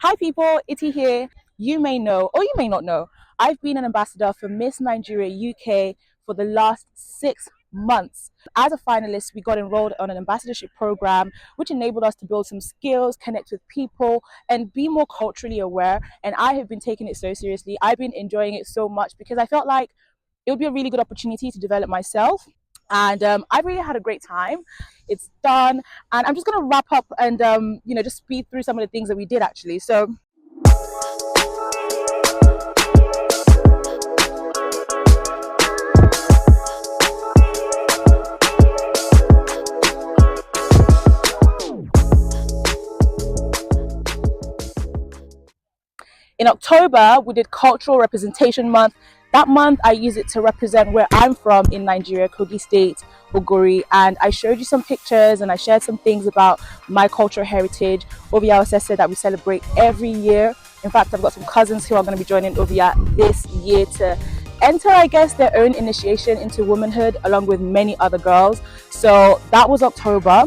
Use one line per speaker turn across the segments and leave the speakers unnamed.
Hi people, Itty here. You may know or you may not know, I've been an ambassador for Miss Nigeria UK for the last 6 months. As a finalist, we got enrolled on an ambassadorship program, which enabled us to build some skills, connect with people, and be more culturally aware. And I have been taking it so seriously. I've been enjoying it so much because I felt like it would be a really good opportunity to develop myself. And I really had a great time. It's done, and I'm just gonna wrap up and just speed through some of the things that we did actually. So in October, we did Cultural Representation Month. That month, I use it to represent where I'm from in Nigeria, Kogi State, Oguri, and I showed you some pictures and I shared some things about my cultural heritage. Ovia also said that we celebrate every year. In fact, I've got some cousins who are going to be joining Ovia this year to enter, I guess, their own initiation into womanhood along with many other girls. So that was October.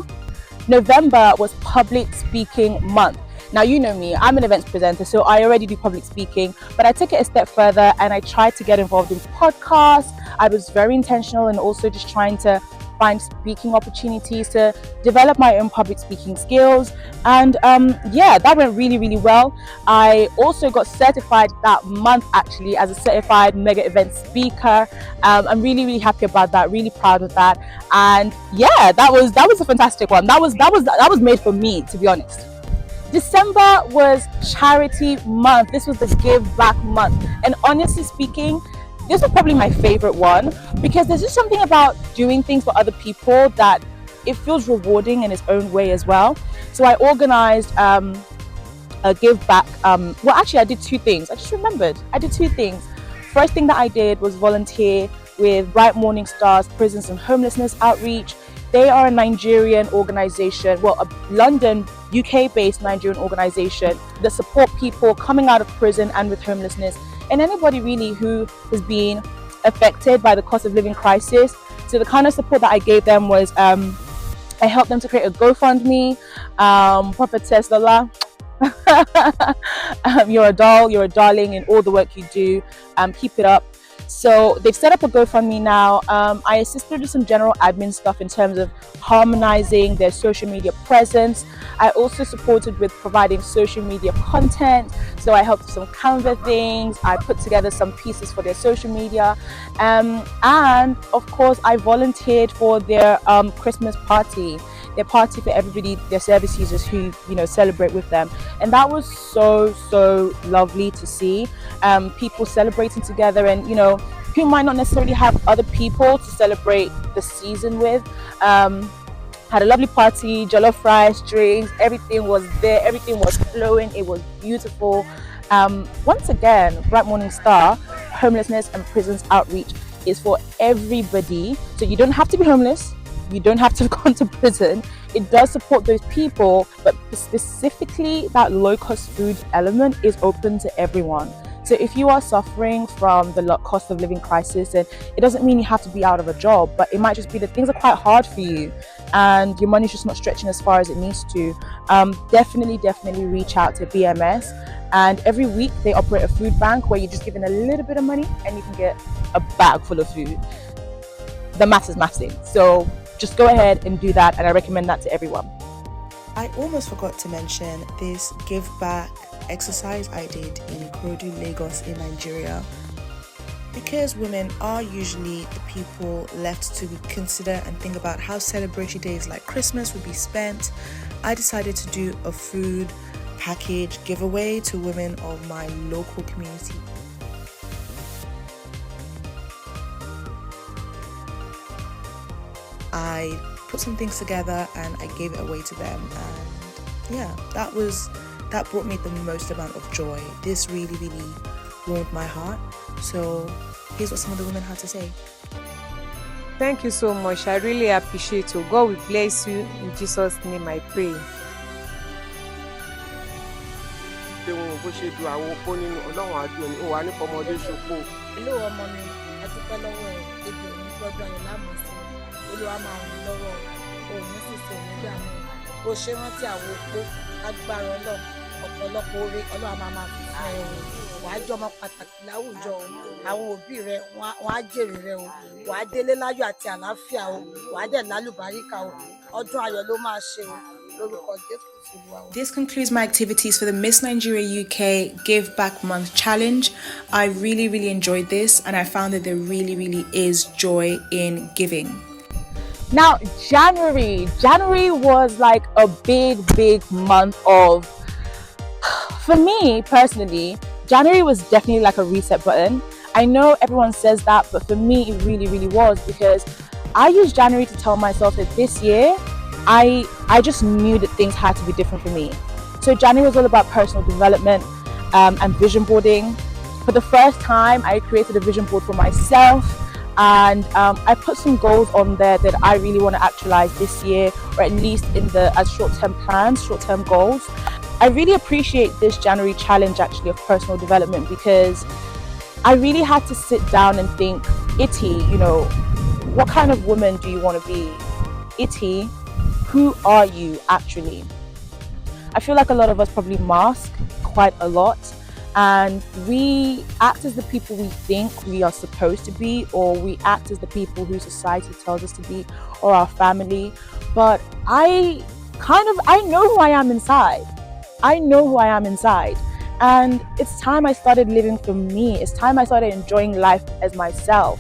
November was Public Speaking Month. Now, you know me, I'm an events presenter, so I already do public speaking, but I took it a step further and I tried to get involved in podcasts. I was very intentional and also just trying to find speaking opportunities to develop my own public speaking skills. And yeah, that went really, really well. I also got certified that month actually as a certified mega event speaker. I'm really, really happy about that, really proud of that. And yeah, that was a fantastic one. That was made for me, to be honest. December was Charity Month. This was the Give Back Month. And honestly speaking, this was probably my favorite one because there's just something about doing things for other people that it feels rewarding in its own way as well. So I organized a give back. Well, actually, I did two things. I just remembered. I did two things. First thing that I did was volunteer with Bright Morning Stars Prisons and Homelessness Outreach. They are a Nigerian organization, well, a London, UK-based Nigerian organization that support people coming out of prison and with homelessness, and anybody really who has been affected by the cost of living crisis. So the kind of support that I gave them was I helped them to create a GoFundMe. Prophetess Lola, you're a doll, you're a darling in all the work you do. Keep it up. So they've set up a GoFundMe now. I assisted with some general admin stuff in terms of harmonizing their social media presence. I also supported with providing social media content. So I helped with some Canva things. I put together some pieces for their social media. And of course, I volunteered for their Christmas party. Their party for everybody, their service users who celebrate with them, and that was so lovely to see people celebrating together, and who might not necessarily have other people to celebrate the season with. Had a lovely party, jollof rice, drinks, everything was there, everything was flowing, it was beautiful. Once again, Bright Morning Star Homelessness and Prisons Outreach is for everybody, so you don't have to be homeless. You don't have to have gone to prison. It does support those people, but specifically that low-cost food element is open to everyone. So if you are suffering from the cost of living crisis, and it doesn't mean you have to be out of a job, but it might just be that things are quite hard for you and your money's just not stretching as far as it needs to, definitely reach out to BMS. And every week they operate a food bank where you're just given a little bit of money and you can get a bag full of food. The maths is mathsing. So just go ahead and do that, and I recommend that to everyone.
I almost forgot to mention this give back exercise I did in Ikorodu, Lagos in Nigeria. Because women are usually the people left to consider and think about how celebratory days like Christmas would be spent, I decided to do a food package giveaway to women of my local community. I put some things together and I gave it away to them, and yeah, that brought me the most amount of joy. This really warmed my heart. So here's what some of the women had to say.
Thank you so much. I really appreciate you. God will bless you. In Jesus' name I pray.
Olúwa máa ràn yín lọ́wọ́ òun sì sọ nígbà náà bó ṣe rántí àwọn opó agbára Ọlọ́run ọ̀pọ̀lọpọ̀ oore ọlọ́run máa fi fún ẹ o wàá jọmọ pàtàkì láwùjọ o àwọn òbí rẹ wọn á jèrè rẹ o wàá délé láyọ̀ àti àlàáfíà o wàá dẹ̀ lálùbáríkà o ọdún ayọ̀ ló máa ṣe o lórúkọ Jésù.
This concludes my activities for the Miss Nigeria UK Give Back Month Challenge. I really enjoyed this, and I found that there really is joy in giving.
Now, January was like a big month of, for me personally, January was definitely like a reset button. I know everyone says that, but for me it really was, because I used January to tell myself that this year I just knew that things had to be different for me. So January was all about personal development and vision boarding. For the first time, I created a vision board for myself, and I put some goals on there that I really want to actualize this year, or at least as short-term plans, short-term goals. I really appreciate this January challenge actually of personal development, because I really had to sit down and think, Itty, what kind of woman do you want to be? Itty, who are you actually? I feel like a lot of us probably mask quite a lot, and we act as the people we think we are supposed to be, or we act as the people who society tells us to be, or our family. But I know who I am inside. And it's time I started living for me. It's time I started enjoying life as myself.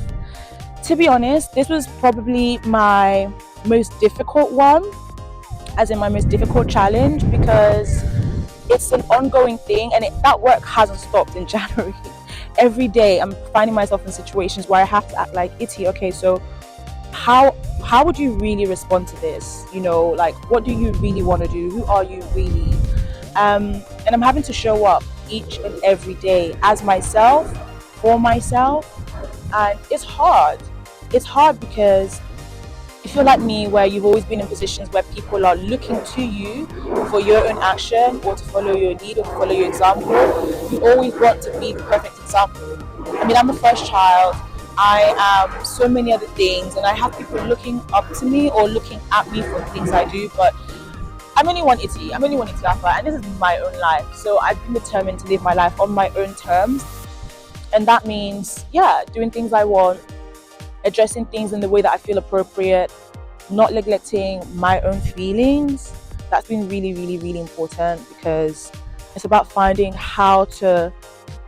To be honest, this was probably my most difficult one, as in my most difficult challenge, because it's an ongoing thing, and that work hasn't stopped in January. Every day I'm finding myself in situations where I have to act like, Itty, okay, so how would you really respond to this? Like, what do you really want to do? Who are you really? And I'm having to show up each and every day as myself, for myself, and it's hard because if you're like me, where you've always been in positions where people are looking to you for your own action, or to follow your lead, or to follow your example, you always want to be the perfect example. I mean, I'm the first child, I am so many other things, and I have people looking up to me or looking at me for things I do, but I'm only one Itty Alpha, and this is my own life. So I've been determined to live my life on my own terms, and that means, doing things I want, addressing things in the way that I feel appropriate, not neglecting my own feelings. That's been really important, because it's about finding how to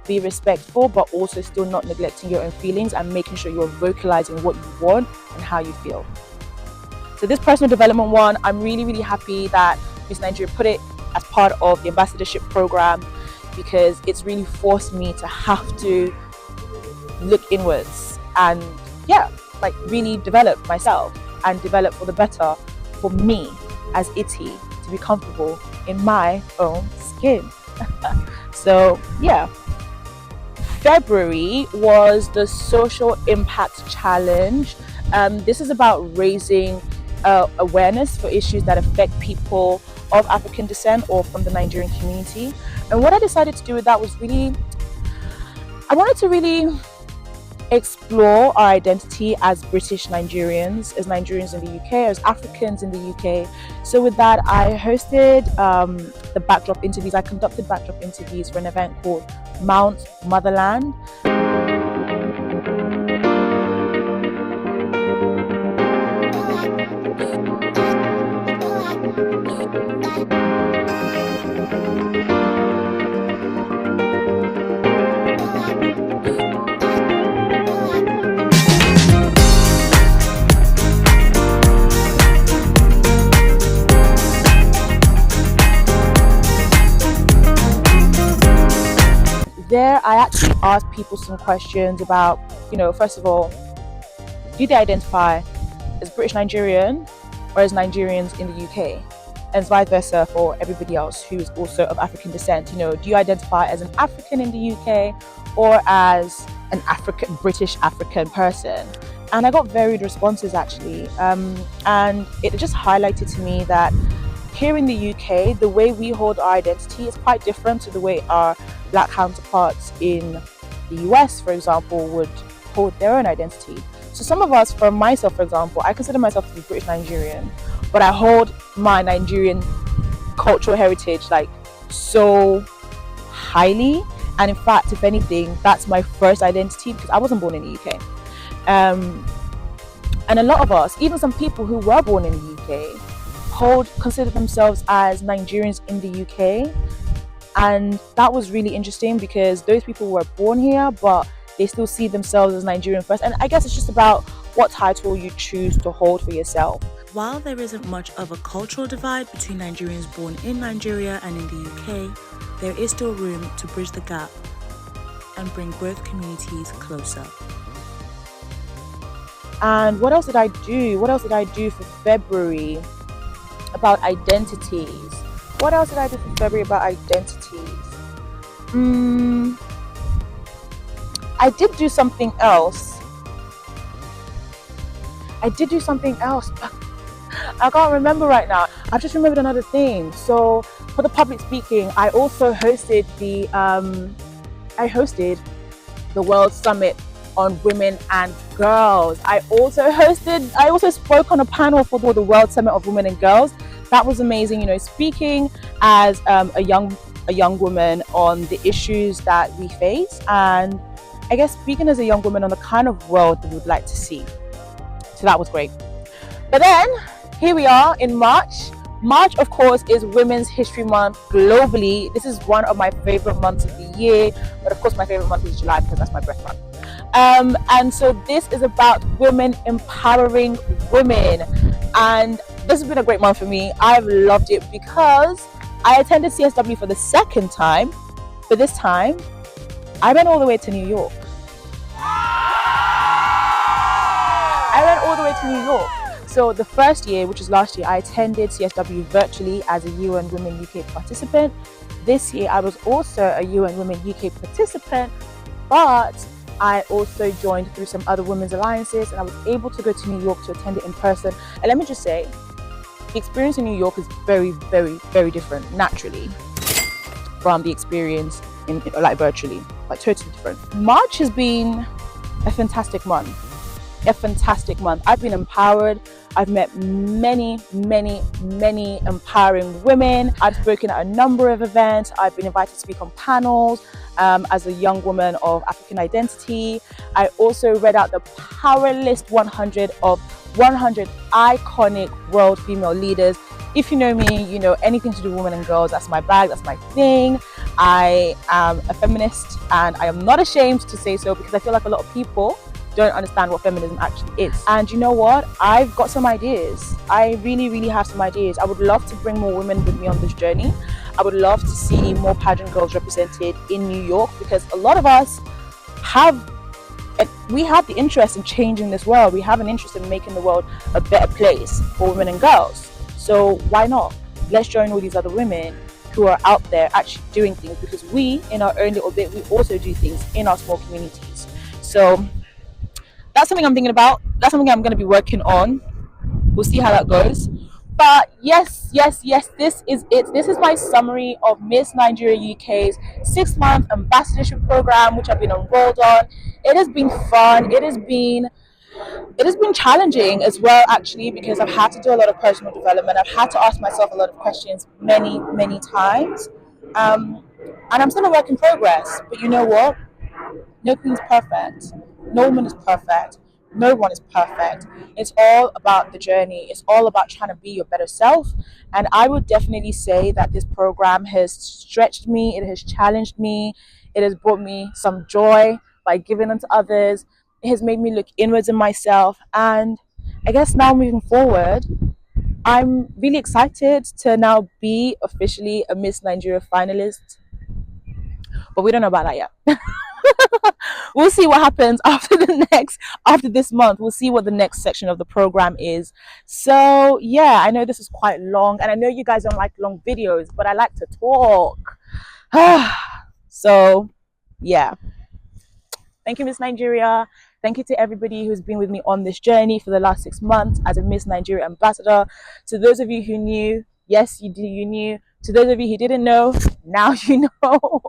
be respectful but also still not neglecting your own feelings, and making sure you're vocalizing what you want and how you feel. So this personal development one, I'm really happy that Miss Nigeria put it as part of the ambassadorship program, because it's really forced me to have to look inwards and really develop myself and develop for the better for me as Itty, to be comfortable in my own skin. So February was the social impact challenge. This is about raising awareness for issues that affect people of African descent or from the Nigerian community. And what I decided to do with that was I wanted to really explore our identity as British Nigerians, as Nigerians in the UK, as Africans in the UK. So with that, I hosted the backdrop interviews. I conducted backdrop interviews for an event called Mount Motherland. There, I actually asked people some questions about, first of all, do they identify as British Nigerian or as Nigerians in the UK? And vice versa for everybody else who is also of African descent. Do you identify as an African in the UK or as an British African person? And I got varied responses actually. And it just highlighted to me that here in the UK, the way we hold our identity is quite different to the way our Black counterparts in the US, for example, would hold their own identity. So some of us, for myself, for example, I consider myself to be British Nigerian, but I hold my Nigerian cultural heritage so highly. And in fact, if anything, that's my first identity because I wasn't born in the UK. And a lot of us, even some people who were born in the UK, consider themselves as Nigerians in the UK. And that was really interesting because those people were born here, but they still see themselves as Nigerian first. And I guess it's just about what title you choose to hold for yourself.
While there isn't much of a cultural divide between Nigerians born in Nigeria and in the UK, there is still room to bridge the gap and bring both communities closer.
And what else did I do? What else did I do for February about identities? What else did I do for February about identities? I did do something else. I can't remember right now. I've just remembered another thing. So for the public speaking, I also hosted the World Summit on Women and Girls. I also spoke on a panel for the World Summit of Women and Girls. That was amazing, you know, speaking as a young woman on the issues that we face, and I guess speaking as a young woman on the kind of world that we would like to see. So that was great. But then here we are in March. March, of course, is Women's History Month globally. This is one of my favorite months of the year, but of course my favorite month is July because that's my birth month. And so this is about women empowering women, and this has been a great month for me. I've loved it because I attended CSW for the second time, but this time I went all the way to New York. So the first year, which was last year, I attended CSW virtually as a UN Women UK participant. This year I was also a UN Women UK participant, but I also joined through some other women's alliances, and I was able to go to New York to attend it in person. And let me just say, the experience in New York is very, very, very different naturally from the experience in virtually, like totally different. March has been a fantastic month. I've been empowered. I've met many empowering women. I've spoken at a number of events. I've been invited to speak on panels as a young woman of African identity. I also read out the Power List 100 of 100 iconic world female leaders. If you know me, you know anything to do with women and girls, that's my bag, that's my thing. I am a feminist, and I am not ashamed to say so because I feel like a lot of people don't understand what feminism actually is. And you know what? I've got some ideas. I really have some ideas. I would love to bring more women with me on this journey. I would love to see more pageant girls represented in New York, because a lot of us have the interest in changing this world. We have an interest in making the world a better place for women and girls. So why not? Let's join all these other women who are out there actually doing things, because we, in our own little bit, we also do things in our small communities. So that's something I'm thinking about. That's something I'm going to be working on. We'll see how that goes. But yes, this is it. This is my summary of Miss Nigeria UK's 6-month ambassadorship program, which I've been enrolled on. It has been fun. It has been challenging as well, actually, because I've had to do a lot of personal development. I've had to ask myself a lot of questions many times. And I'm still a work in progress. But you know what? No queen is perfect. No woman is perfect. No one is perfect. It's all about the journey. It's all about trying to be your better self. And I would definitely say that this program has stretched me. It has challenged me. It has brought me some joy by giving unto others. It has made me look inwards in myself. And I guess now moving forward, I'm really excited to now be officially a Miss Nigeria finalist. But we don't know about that yet. We'll see what happens after this month. We'll see what the next section of the program is. So yeah, I know this is quite long, and I know you guys don't like long videos, but I like to talk. So yeah, thank you, Miss Nigeria. Thank you to everybody who's been with me on this journey for the last 6 months as a Miss Nigeria ambassador. To those of you who knew, yes, you knew. To those of you who didn't know, now you know.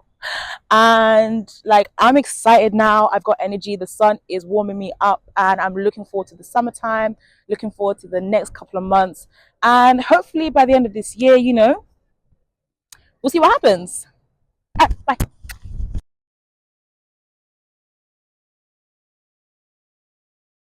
And like, I'm excited now. I've got energy. The sun is warming me up, and I'm looking forward to the summertime, looking forward to the next couple of months, and hopefully by the end of this year, you know, we'll see what happens. Bye.